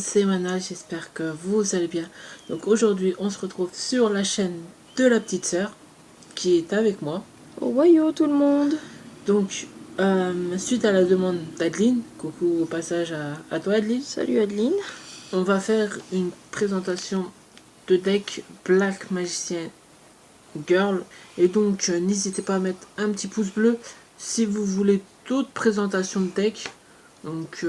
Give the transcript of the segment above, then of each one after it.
c'est Mana, j'espère que vous allez bien. Donc aujourd'hui on se retrouve sur la chaîne de la petite sœur qui est avec moi. Wayo tout le monde. Donc suite à la demande d'Adeline, coucou au passage à toi Adeline. Salut Adeline. On va faire une présentation de deck Black Magician Girl. Et donc n'hésitez pas à mettre un petit pouce bleu si vous voulez d'autres présentations de deck. Donc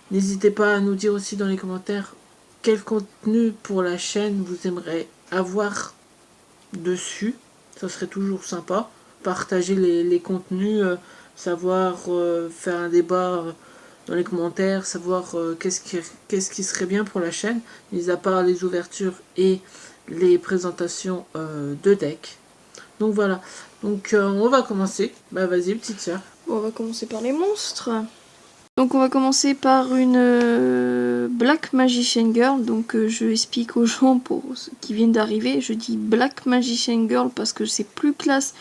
n'hésitez pas à nous dire aussi dans les commentaires quel contenu pour la chaîne vous aimeriez avoir dessus. Ça serait toujours sympa. Partager les contenus, savoir faire un débat dans les commentaires, savoir qu'est-ce qui serait bien pour la chaîne, mis à part les ouvertures et les présentations de deck. Donc voilà. Donc on va commencer. Bah vas-y petite sœur. Bon, on va commencer par les monstres. Donc on va commencer par une Black Magician Girl. Donc je explique aux gens pour ceux qui viennent d'arriver. Je dis Black Magician Girl parce que c'est plus classe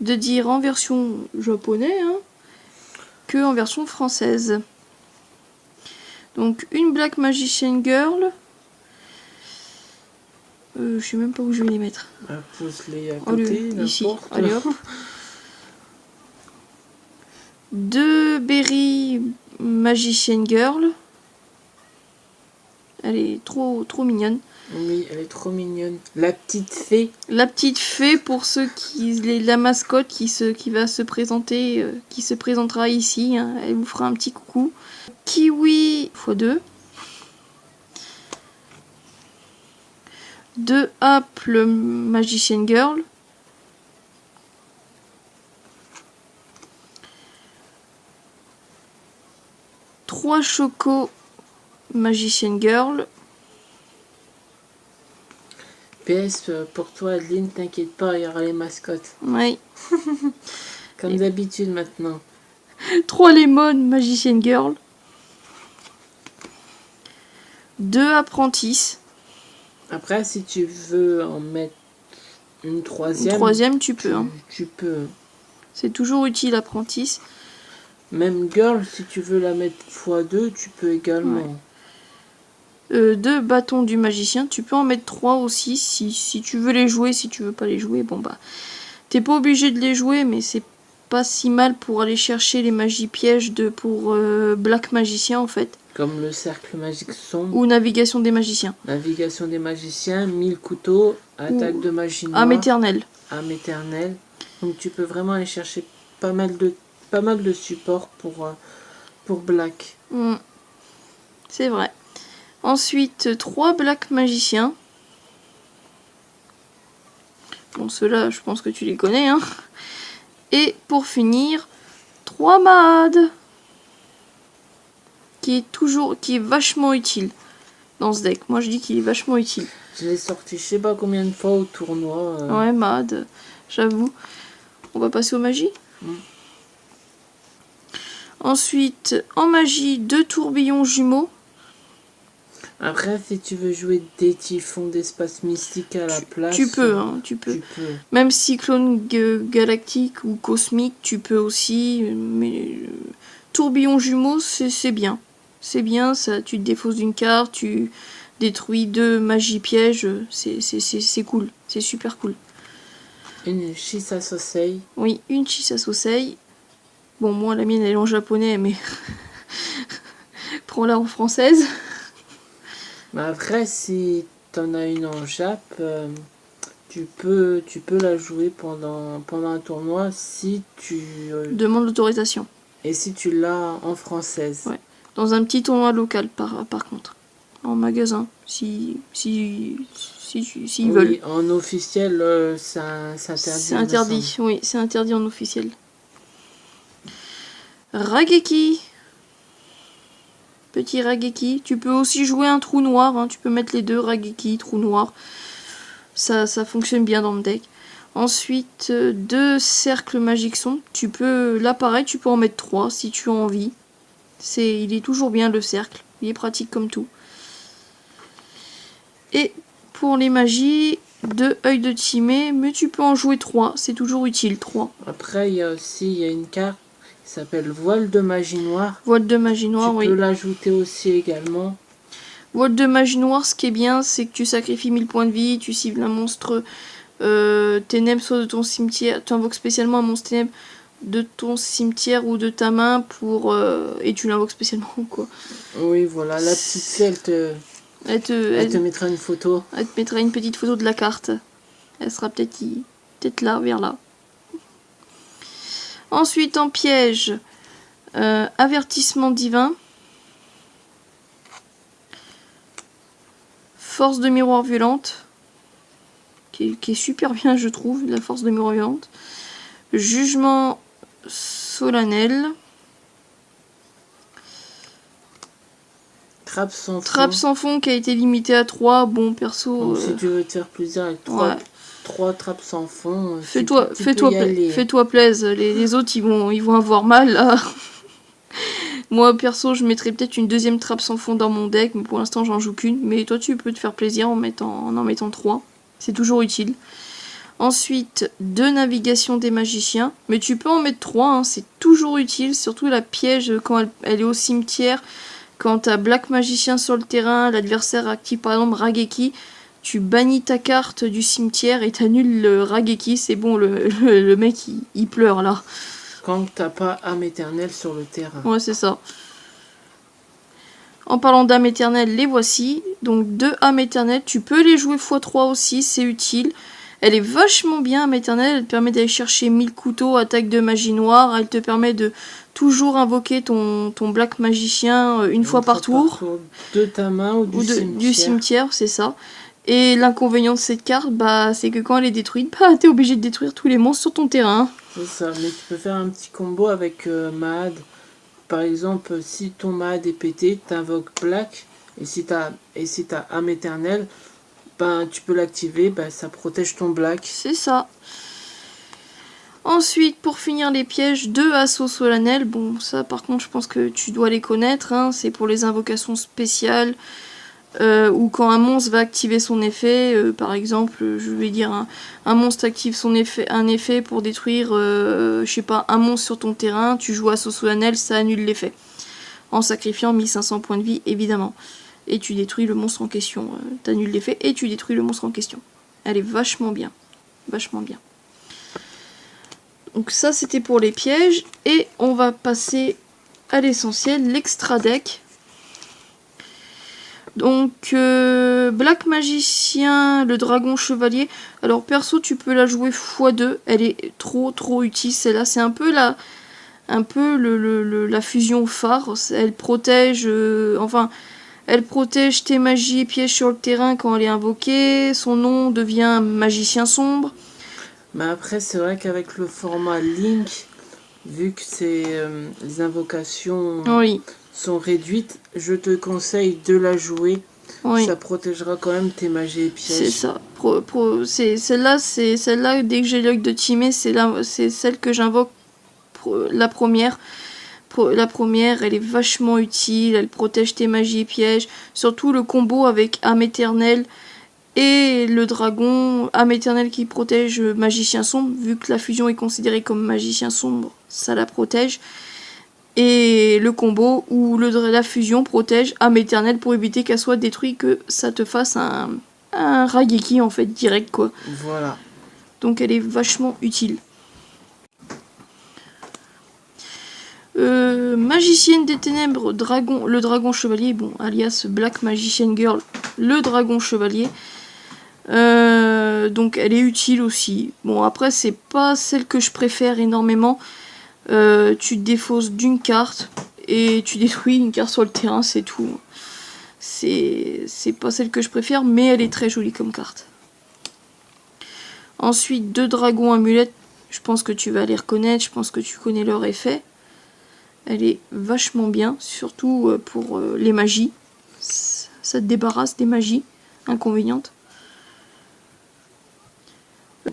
de dire en version japonais que en version française. Donc une Black Magician Girl. Je sais même pas où je vais les mettre. Pose-les à côté, ici. Allez hop. 2 Berry Magician Girl. Elle est trop mignonne. Oui, elle est trop mignonne. La petite fée. La petite fée pour ceux qui... La mascotte qui va se présenter, qui se présentera ici. Hein. Elle vous fera un petit coucou. Kiwi x2. 2 Apple Magician Girl. Choco Magician Girl. PS, pour toi Adeline, t'inquiète pas, il y aura les mascottes. Oui. Comme d'habitude maintenant. 3 Lemon Magician Girl. 2 Apprentices. Après, si tu veux en mettre une troisième... Une troisième, tu peux. Tu peux. C'est toujours utile, Apprentice. Même Girl, si tu veux la mettre x2, tu peux également. Ouais. 2 bâtons du magicien. Tu peux en mettre 3 aussi si tu veux les jouer. Si tu veux pas les jouer, bon bah... T'es pas obligé de les jouer, mais c'est pas si mal pour aller chercher les magies pièges pour Black Magicien en fait. Comme le cercle magique sombre. Ou navigation des magiciens. Navigation des magiciens, 1000 couteaux, attaque de magie noire. Âme éternelle. Âme éternelle. Donc tu peux vraiment aller chercher pas mal de support pour Black. C'est vrai. Ensuite, 3 Black Magiciens. Bon, ceux-là, je pense que tu les connais. Hein. Et pour finir, 3 Mahad. Qui est vachement utile dans ce deck. Moi, je dis qu'il est vachement utile. Je l'ai sorti je sais pas combien de fois au tournoi. Ouais, Mahad, j'avoue. On va passer aux magies. Ensuite, en magie, 2 tourbillons jumeaux. Après, si tu veux jouer des typhons d'espace mystique à la place... Tu peux, hein, tu peux. Même cyclone galactique ou cosmique, tu peux aussi. Mais tourbillon jumeaux, c'est bien. C'est bien, ça, tu te défausses d'une carte, tu détruis 2 magies pièges. C'est cool, c'est super cool. Une Shisa Sosei. Oui, une Shisa Sosei. Bon, moi, la mienne, elle est en japonais, mais... Prends-la en française. Mais après, si t'en as une en Jap, tu peux la jouer pendant un tournoi si tu... Demande l'autorisation. Et si tu l'as en française. Ouais. Dans un petit tournoi local, par contre. En magasin, s'ils veulent. En officiel, c'est interdit. C'est interdit, oui, c'est interdit en officiel. Rageki. Petit Rageki. Tu peux aussi jouer un trou noir. Hein. Tu peux mettre les 2 Rageki, trou noir. Ça fonctionne bien dans le deck. Ensuite, 2 cercles magiques sombres. Tu peux, là pareil, tu peux en mettre 3 si tu as envie. Il est toujours bien le cercle. Il est pratique comme tout. Et pour les magies, 2 œils de Timée. Mais tu peux en jouer 3. C'est toujours utile, 3. Après, il y a une carte Il s'appelle Voile de magie noire. Voile de magie noire, Tu oui. peux l'ajouter aussi également. Voile de magie noire, ce qui est bien, c'est que tu sacrifies 1000 points de vie, tu cibles un monstre ténèbres, soit de ton cimetière, tu invoques spécialement un monstre ténèbres de ton cimetière ou de ta main pour et tu l'invoques spécialement, quoi. Oui, voilà, la petite fille, elle te mettra une photo. Elle te mettra une petite photo de la carte. Elle sera peut-être là, vers là. Ensuite, en piège, avertissement divin. Force de miroir violente. Qui est super bien, je trouve, la force de miroir violente. Jugement solennel. Trappe sans fond. Trappe sans fond qui a été limité à 3. Bon, perso... Donc, si tu veux te faire plaisir avec 3 trappes sans fond, fais-toi plaise. Les autres, ils vont avoir mal, là. Moi, perso, je mettrais peut-être une deuxième trappe sans fond dans mon deck, mais pour l'instant, j'en joue qu'une. Mais toi, tu peux te faire plaisir en en mettant 3. C'est toujours utile. Ensuite, 2 navigations des magiciens. Mais tu peux en mettre 3, hein, c'est toujours utile. Surtout la piège quand elle est au cimetière. Quand t'as Black Magicien sur le terrain, l'adversaire active par exemple Raigeki, tu bannis ta carte du cimetière et t'annules le Raigeki. C'est bon, le mec, il pleure là. Quand t'as pas âme éternelle sur le terrain. Ouais, c'est ça. En parlant d'âme éternelle, les voici. Donc 2 âmes éternelles, tu peux les jouer x3 aussi, c'est utile. Elle est vachement bien, âme éternelle, elle te permet d'aller chercher 1000 couteaux, attaque de magie noire, elle te permet de toujours invoquer ton Black Magicien une fois par tour. De ta main ou du cimetière, c'est ça. Et l'inconvénient de cette carte, bah, c'est que quand elle est détruite, bah, t'es obligé de détruire tous les monstres sur ton terrain. C'est ça, mais tu peux faire un petit combo avec Mahad. Par exemple, si ton Mahad est pété, t'invoques Black, et si t'as âme éternelle, ben, tu peux l'activer, ben, ça protège ton Black. C'est ça. Ensuite, pour finir les pièges, 2 assauts solennels. Bon, ça par contre, je pense que tu dois les connaître. Hein. C'est pour les invocations spéciales. Ou quand un monstre va activer son effet. Par exemple, je vais dire un monstre active un effet pour détruire, je sais pas, un monstre sur ton terrain. Tu joues assaut solennel, ça annule l'effet. En sacrifiant 1500 points de vie, évidemment. Et tu détruis le monstre en question. T'annules l'effet et tu détruis le monstre en question. Elle est vachement bien. Vachement bien. Donc ça, c'était pour les pièges. Et on va passer à l'essentiel, l'extra deck. Donc, Black Magicien, le dragon chevalier. Alors, perso, tu peux la jouer x2. Elle est trop utile. Celle-là, c'est un peu la fusion phare. Elle protège... elle protège tes magies et pièges sur le terrain quand elle est invoquée. Son nom devient Magicien sombre. Mais après, c'est vrai qu'avec le format Link, vu que les invocations sont réduites, je te conseille de la jouer. Oui. Ça protégera quand même tes magies et pièges. C'est ça. Celle-là, dès que j'ai l'œil de Timé, c'est celle que j'invoque la première. La première, elle est vachement utile, elle protège tes magies et pièges. Surtout le combo avec âme éternelle et le dragon, âme éternelle qui protège magicien sombre. Vu que la fusion est considérée comme magicien sombre, ça la protège. Et le combo où la fusion protège âme éternelle pour éviter qu'elle soit détruite, que ça te fasse un Raigeki en fait, direct quoi. Voilà. Donc elle est vachement utile. Magicienne des ténèbres, le dragon chevalier, bon, alias Black Magician Girl, le dragon chevalier. Donc elle est utile aussi. Bon, après, c'est pas celle que je préfère énormément. Tu te défausses d'une carte et tu détruis une carte sur le terrain, c'est tout. C'est pas celle que je préfère, mais elle est très jolie comme carte. Ensuite, 2 dragons amulettes. Je pense que tu vas les reconnaître, je pense que tu connais leur effet. Elle est vachement bien, surtout pour les magies. Ça te débarrasse des magies inconvénientes.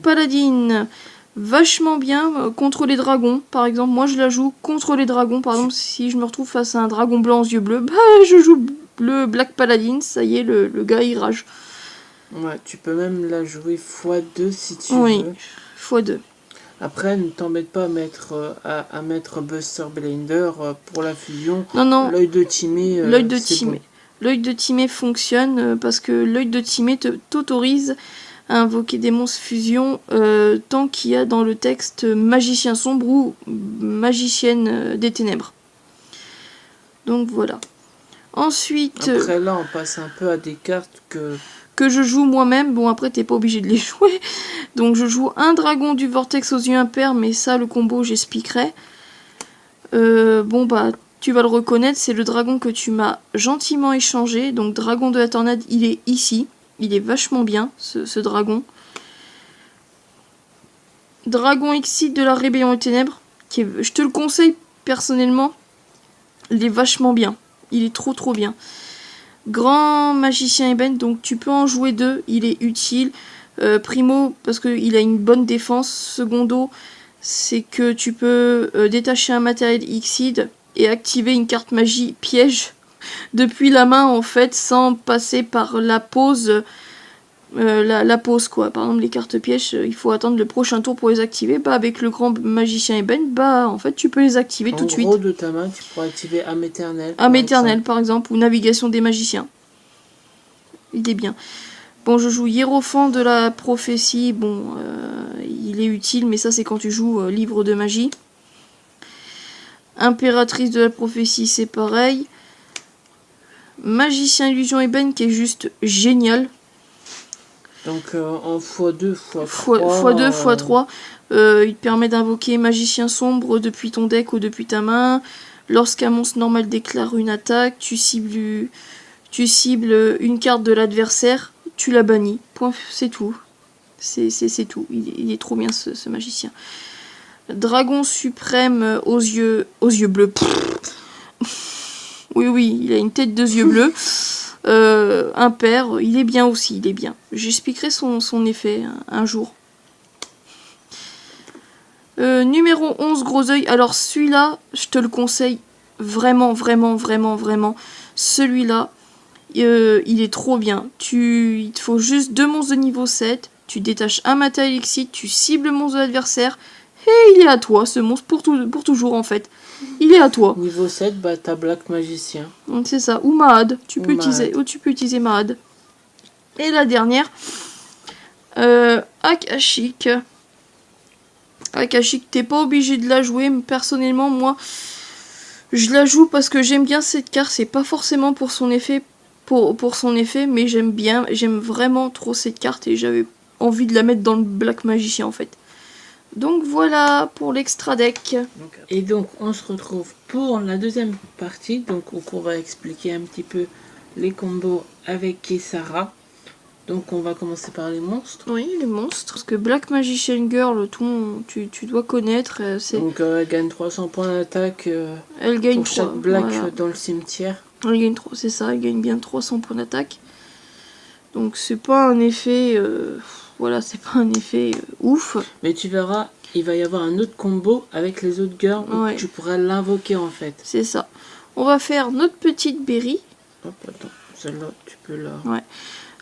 Paladine, vachement bien contre les dragons. Par exemple, moi je la joue contre les dragons. Par exemple, si je me retrouve face à un dragon blanc aux yeux bleus, bah je joue le Black Paladin. Ça y est, le gars il rage. Ouais, tu peux même la jouer x2 si tu veux. Oui, x2. Après, ne t'embête pas à mettre Buster Blender pour la fusion. Non, l'œil de Timé, l'œil de c'est Timé. bon. L'œil de Timé fonctionne parce que l'œil de Timé t'autorise à invoquer des monstres fusion tant qu'il y a dans le texte magicien sombre ou magicienne des ténèbres. Donc voilà. Ensuite, Après là, on passe un peu à des cartes que je joue moi-même. Bon, après, t'es pas obligé de les jouer. Donc je joue un dragon du vortex aux yeux impairs, mais ça, le combo, j'expliquerai. Bon, bah, tu vas le reconnaître, c'est le dragon que tu m'as gentiment échangé. Donc dragon de la tornade, il est ici. Il est vachement bien, ce dragon. Dragon Exit de la rébellion des ténèbres. Je te le conseille personnellement. Il est vachement bien. Il est trop bien. Grand magicien ébène, donc tu peux en jouer 2. Il est utile. Primo, parce qu'il a une bonne défense. Secondo, c'est que tu peux détacher un matériel Xyz et activer une carte magie piège depuis la main en fait, sans passer par la pause. La pause quoi. Par exemple les cartes pièges, il faut attendre le prochain tour pour les activer. Bah avec le grand magicien ébène, bah en fait tu peux les activer tout de suite. En gros de ta main, tu pourras activer âme éternelle. Âme éternelle par exemple, ou navigation des magiciens. Il est bien. Bon, je joue Hiérophant de la prophétie. Bon, il est utile, mais ça c'est quand tu joues livre de magie. Impératrice de la prophétie, c'est pareil. Magicien illusion ébène qui est juste génial. Donc en x2, x3. x2, x3. Il te permet d'invoquer magicien sombre depuis ton deck ou depuis ta main. Lorsqu'un monstre normal déclare une attaque, tu cibles une carte de l'adversaire, tu la bannis. Point, c'est tout. C'est tout. Il est trop bien ce magicien. Dragon suprême aux yeux bleus. Oui, il a une tête de yeux bleus. Impair, il est bien aussi, il est bien. J'expliquerai son effet un jour. Numéro 11, gros œil. Alors celui-là, je te le conseille vraiment. Celui-là, il est trop bien. Il te faut juste 2 monstres de niveau 7. Tu détaches un matériel Exit, tu cibles le monstre de l'adversaire. Et il est à toi, ce monstre, pour toujours en fait. Il est à toi. Niveau 7, bah t'as Black Magicien. C'est ça, ou Mahad. Tu peux utiliser Mahad. Et la dernière, Akashic. Akashic, t'es pas obligé de la jouer, mais personnellement, moi, je la joue parce que j'aime bien cette carte. C'est pas forcément pour son effet, pour son effet, mais j'aime vraiment trop cette carte et j'avais envie de la mettre dans le Black Magicien en fait. Donc voilà pour l'extra deck. Et donc on se retrouve pour la deuxième partie, donc où on va expliquer un petit peu les combos avec Kisara. Donc on va commencer par les monstres. Oui, les monstres. Parce que Black Magician Girl, tu dois connaître. Donc elle gagne 300 points d'attaque elle gagne pour chaque Black dans le cimetière. Elle gagne c'est ça, elle gagne bien 300 points d'attaque. Donc c'est pas un effet... c'est pas un effet ouf. Mais tu verras, il va y avoir un autre combo avec les autres girls où tu pourras l'invoquer en fait. C'est ça. On va faire notre petite Berry. Hop, attends, celle-là, tu peux la... Ouais.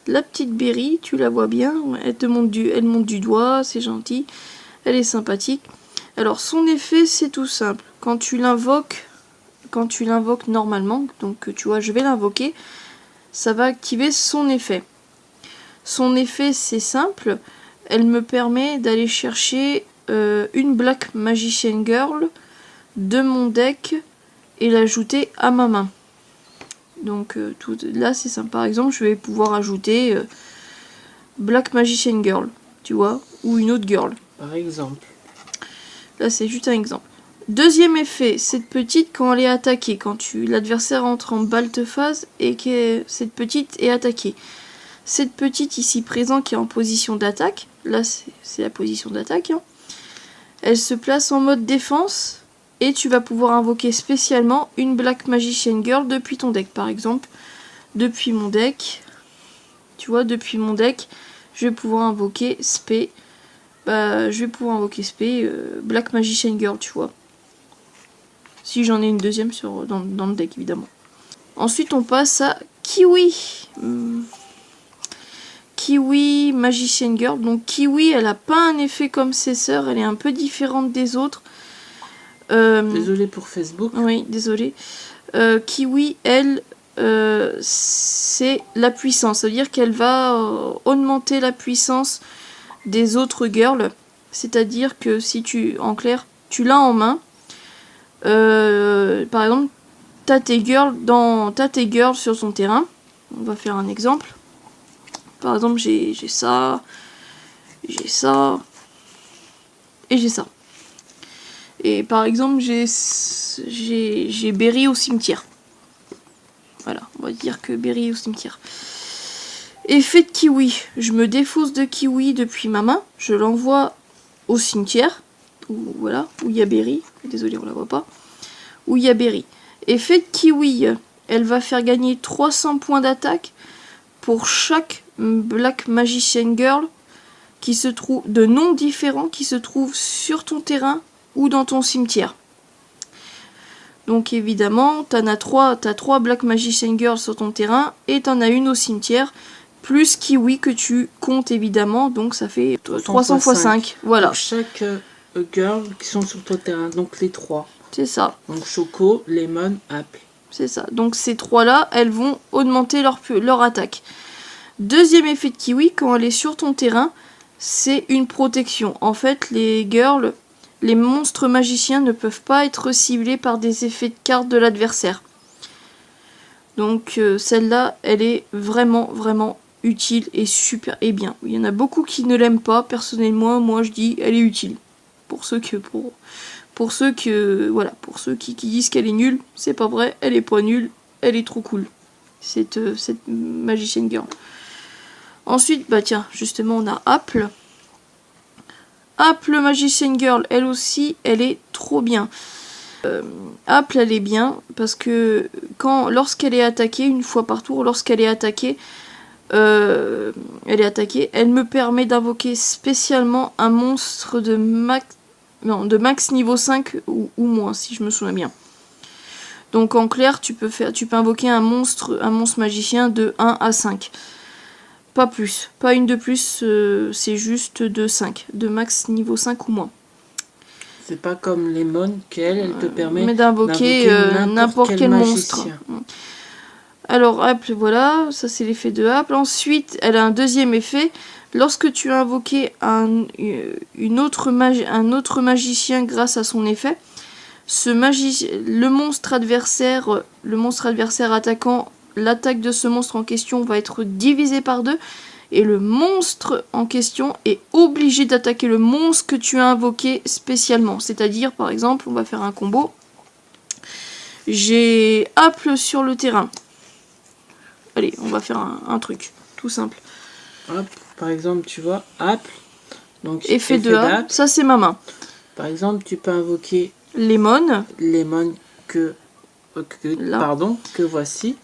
La petite Berry, tu la vois bien. Elle monte du doigt, c'est gentil. Elle est sympathique. Alors son effet, c'est tout simple. Quand tu l'invoques normalement, donc tu vois, je vais l'invoquer, ça va activer son effet. Son effet, c'est simple. Elle me permet d'aller chercher une Black Magician Girl de mon deck et l'ajouter à ma main. Donc là, c'est simple. Par exemple, je vais pouvoir ajouter Black Magician Girl, tu vois, ou une autre girl. Par exemple. Là, c'est juste un exemple. Deuxième effet, cette petite, quand elle est attaquée, quand l'adversaire entre en volte-face et que cette petite est attaquée. Cette petite ici présente qui est en position d'attaque, là c'est la position d'attaque, hein. Elle se place en mode défense et tu vas pouvoir invoquer spécialement une Black Magician Girl depuis ton deck. Par exemple, depuis mon deck, tu vois, depuis mon deck, je vais pouvoir invoquer Spé. Black Magician Girl, tu vois. Si j'en ai une deuxième dans le deck, évidemment. Ensuite, on passe à Kiwi. Kiwi Magician Girl. Donc Kiwi, elle a pas un effet comme ses sœurs, elle est un peu différente des autres. Désolée pour Facebook. Oui, désolée. Kiwi, elle, c'est la puissance. Ça veut dire qu'elle va augmenter la puissance des autres girls. C'est-à-dire que si tu, en clair, tu l'as en main, par exemple, t'as tes girls sur ton terrain. On va faire un exemple. Par exemple, j'ai ça, et j'ai ça. Et par exemple, j'ai Berry au cimetière. Voilà, on va dire que Berry est au cimetière. Effet de Kiwi. Je me défausse de Kiwi depuis ma main. Je l'envoie au cimetière. Où il y a Berry. Désolé, on la voit pas. Où il y a Berry. Effet de Kiwi. Elle va faire gagner 300 points d'attaque pour chaque Black Magician Girl qui se trouve de noms différents qui se trouvent sur ton terrain ou dans ton cimetière. Donc évidemment, t'as 3 Black Magician Girls sur ton terrain et t'en as une au cimetière, plus Kiwi que tu comptes évidemment, donc ça fait 300 x 5. Voilà. Pour chaque girl qui sont sur ton terrain, donc les 3. C'est ça. Donc Choco, Lemon, Apple. C'est ça. Donc ces 3-là, elles vont augmenter leur attaque. Deuxième effet de Kiwi, quand elle est sur ton terrain, c'est une protection. En fait, les girls, les monstres magiciens ne peuvent pas être ciblés par des effets de cartes de l'adversaire. Donc celle-là, elle est vraiment, vraiment utile et super et bien. Il y en a beaucoup qui ne l'aiment pas. Personnellement, moi je dis elle est utile. Pour ceux qui disent qu'elle est nulle, c'est pas vrai, elle est pas nulle, elle est trop cool. Cette Magician Girl. Ensuite, bah tiens, justement, on a Apple. Apple Magician Girl, elle aussi, elle est trop bien. Apple, elle est bien parce que lorsqu'elle est attaquée, une fois par tour, lorsqu'elle est attaquée, elle me permet d'invoquer spécialement un monstre de max niveau 5 ou moins, si je me souviens bien. Donc en clair, tu peux invoquer un monstre magicien de 1 à 5. Pas plus, pas une de plus, c'est juste de 5, de max niveau 5 ou moins. C'est pas comme Lemon qu'elle te permet d'invoquer n'importe quel monstre. Alors Apple, voilà, ça c'est l'effet de Apple. Ensuite, elle a un deuxième effet. Lorsque tu as invoqué un autre magicien grâce à son effet, le monstre adversaire attaquant l'attaque de ce monstre en question va être divisée par 2 et le monstre en question est obligé d'attaquer le monstre que tu as invoqué spécialement. C'est-à-dire, par exemple, on va faire un combo. J'ai Apple sur le terrain. Allez, on va faire un truc tout simple. Hop, par exemple, tu vois, Apple. Donc, effet de Apple. Ça, c'est ma main. Par exemple, tu peux invoquer Lemon que voici.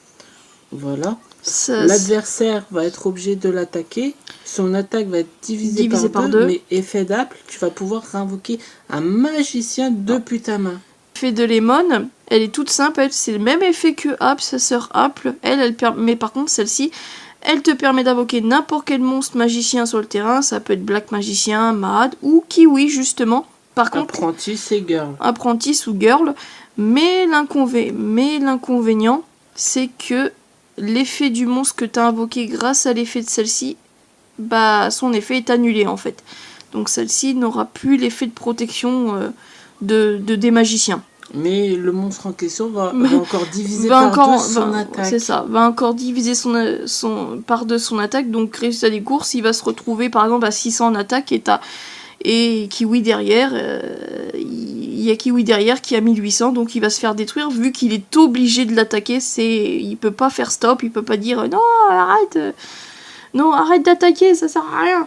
Voilà. Ça, l'adversaire va être obligé de l'attaquer. Son attaque va être divisée par 2. Mais effet d'Apple, tu vas pouvoir invoquer un magicien depuis ta main. L'effet de Lemon, elle est toute simple. C'est le même effet que Apple, sa sœur Apple. Mais par contre, celle-ci, elle te permet d'invoquer n'importe quel monstre magicien sur le terrain. Ça peut être Black Magicien, Mad ou Kiwi, justement. Par contre, Apprentice et Girl. Apprentice ou Girl. Mais l'inconvénient, c'est que l'effet du monstre que tu as invoqué grâce à l'effet de celle-ci, bah son effet est annulé en fait. Donc celle-ci n'aura plus l'effet de protection des magiciens. Mais le monstre en question va encore diviser par 2 son attaque. C'est ça, va encore diviser par 2 son attaque. Donc résultat des courses, il va se retrouver par exemple à 600 en attaque et Kiwi derrière, il y a Kiwi derrière qui a 1800, donc il va se faire détruire vu qu'il est obligé de l'attaquer. Il peut pas faire stop, il peut pas dire arrête d'attaquer, ça sert à rien.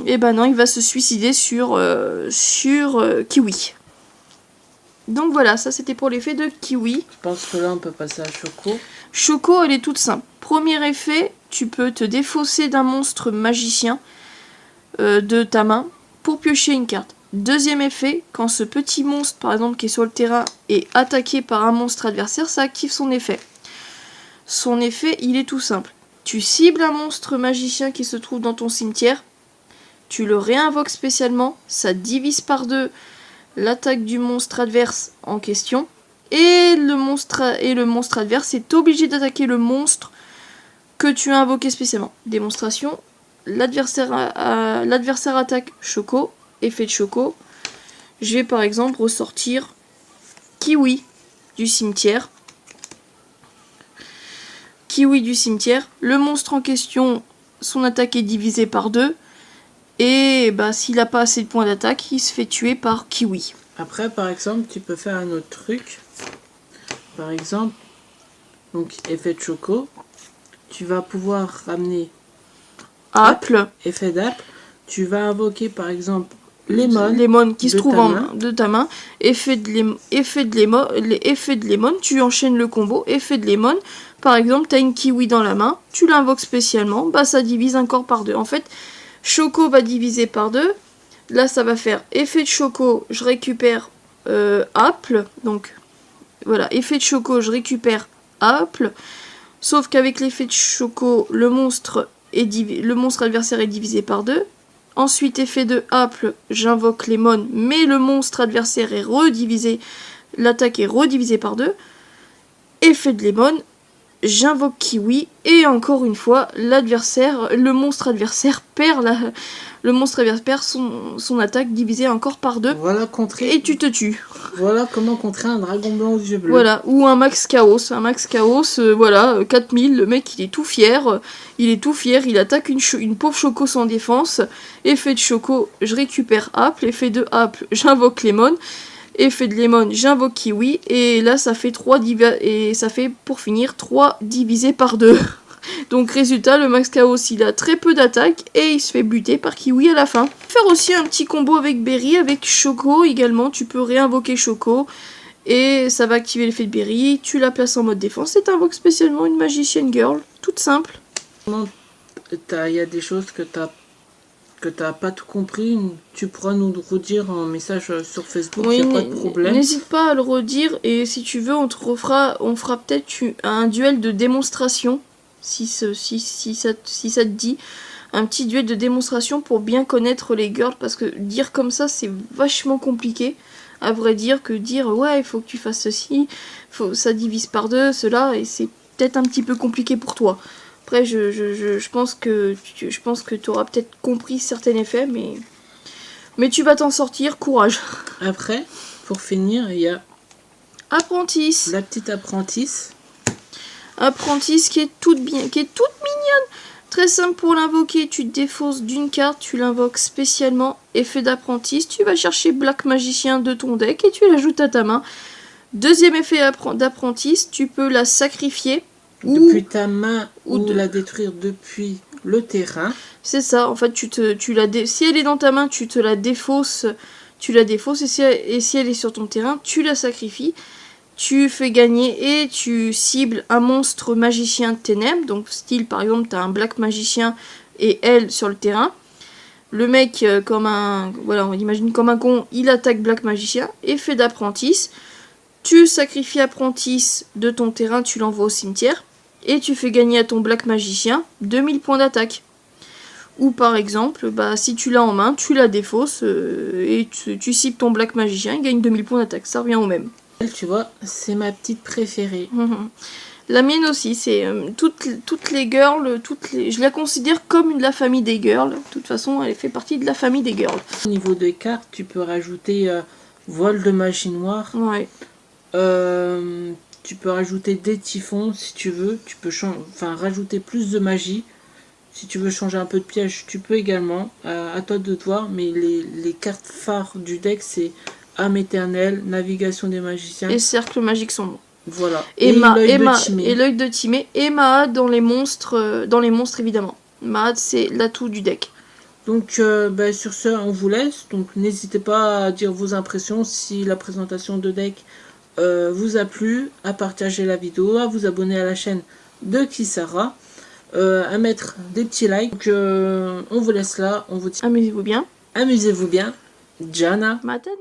Et ben non, il va se suicider sur Kiwi. Donc voilà, ça c'était pour l'effet de Kiwi. Je pense que là on peut passer à Choco. Choco, elle est toute simple. Premier effet, tu peux te défausser d'un monstre magicien de ta main pour piocher une carte. Deuxième effet, quand ce petit monstre, par exemple, qui est sur le terrain, est attaqué par un monstre adversaire, ça active son effet. Son effet, il est tout simple. tu cibles un monstre magicien qui se trouve dans ton cimetière, tu le réinvoques spécialement, ça divise par 2 l'attaque du monstre adverse en question, et le monstre adverse est obligé d'attaquer le monstre que tu as invoqué spécialement. Démonstration, l'adversaire attaque Choco, effet de Choco. Je vais par exemple ressortir Kiwi du cimetière. Kiwi du cimetière, le monstre en question, son attaque est divisée par 2. Et bah, s'il n'a pas assez de points d'attaque, il se fait tuer par Kiwi. Après, par exemple, tu peux faire un autre truc. Par exemple, donc effet de Choco. Tu vas pouvoir ramener Apple. Effet d'Apple. Tu vas invoquer par exemple Lemon. Lemon qui se trouve de ta main. Effet de Lemon. Tu enchaînes le combo. Effet de Lemon. Par exemple, tu as une Kiwi dans la main. Tu l'invoques spécialement. Bah, ça divise encore par 2. En fait, Choco va diviser par 2. Là, ça va faire effet de Choco. Je récupère Apple. Donc, voilà. Effet de Choco. Je récupère Apple. Sauf qu'avec l'effet de Choco, le monstre adversaire est divisé par 2. Ensuite, effet de Apple, j'invoque Lemon, mais le monstre adversaire est redivisé. L'attaque est redivisée par 2. Effet de Lemon, j'invoque Kiwi, et encore une fois, le monstre adversaire perd son attaque divisée encore par 2. Voilà, et tu te tues. Voilà comment contrer un dragon blanc aux yeux bleus. Voilà, ou un max chaos. Un max chaos, voilà, 4000, le mec il est tout fier. Il attaque une pauvre Choco sans défense. Effet de Choco, je récupère Apple. Effet de Apple, j'invoque Lemon. Effet de Lemon, j'invoque Kiwi. Et là, ça fait 3 pour finir 3 divisé par 2. Donc résultat, le max chaos il a très peu d'attaque et il se fait buter par Kiwi à la fin. Faire aussi un petit combo avec Berry, avec Choco également, tu peux réinvoquer Choco et ça va activer l'effet de Berry, tu la places en mode défense et t'invoques spécialement une Magician Girl, toute simple. Il y a des choses que t'as pas tout compris, tu pourras nous redire en message sur Facebook, oui, il n'y a pas de problème. N'hésite pas à le redire et si tu veux on fera peut-être un duel de démonstration. Si ça te dit, un petit duel de démonstration pour bien connaître les girls, parce que dire comme ça c'est vachement compliqué, à vrai dire, que dire ouais il faut que tu fasses ceci, ça divise par 2, cela, et c'est peut-être un petit peu compliqué pour toi. Après je pense que tu auras peut-être compris certains effets, mais tu vas t'en sortir, courage. Après, pour finir, il y a Apprentice. La petite Apprentice. Apprentice qui est toute mignonne. Très simple pour l'invoquer, tu te défausses d'une carte, tu l'invoques spécialement, effet d'Apprentice, tu vas chercher Black Magicien de ton deck et tu l'ajoutes à ta main. Deuxième effet d'Apprentice, tu peux la sacrifier. Depuis ta main ou de la détruire depuis le terrain. C'est ça, en fait, si elle est dans ta main, tu te la défausses, et si elle est sur ton terrain, tu la sacrifies. Tu fais gagner et tu cibles un monstre magicien de ténèbres. Donc style par exemple tu as un black magicien et elle sur le terrain. Le mec on imagine comme un con, il attaque black magicien. Effet d'Apprentice. Tu sacrifies Apprentice de ton terrain, tu l'envoies au cimetière. Et tu fais gagner à ton black magicien 2000 points d'attaque. Ou par exemple, si tu l'as en main, tu la défausses et tu cibles ton black magicien, il gagne 2000 points d'attaque. Ça revient au même. Tu vois, c'est ma petite préférée. La mienne aussi, c'est toutes les girls, je la considère comme la famille des girls. De toute façon, elle fait partie de la famille des girls. Au niveau des cartes, tu peux rajouter voile de magie noire. Ouais. Tu peux rajouter des typhons si tu veux. Tu peux rajouter plus de magie. Si tu veux changer un peu de piège, tu peux également. À toi de voir, mais les cartes phares du deck, c'est âme éternelle, navigation des magiciens et cercle magique sombre. Voilà. Et l'œil de Timée et Mahad dans les monstres évidemment. Mahad c'est l'atout du deck. Donc sur ce on vous laisse. Donc n'hésitez pas à dire vos impressions si la présentation de deck vous a plu, à partager la vidéo, à vous abonner à la chaîne de Kisara, à mettre des petits likes. Donc on vous laisse là, on vous dit amusez-vous bien. Amusez-vous bien. Jana. Matane.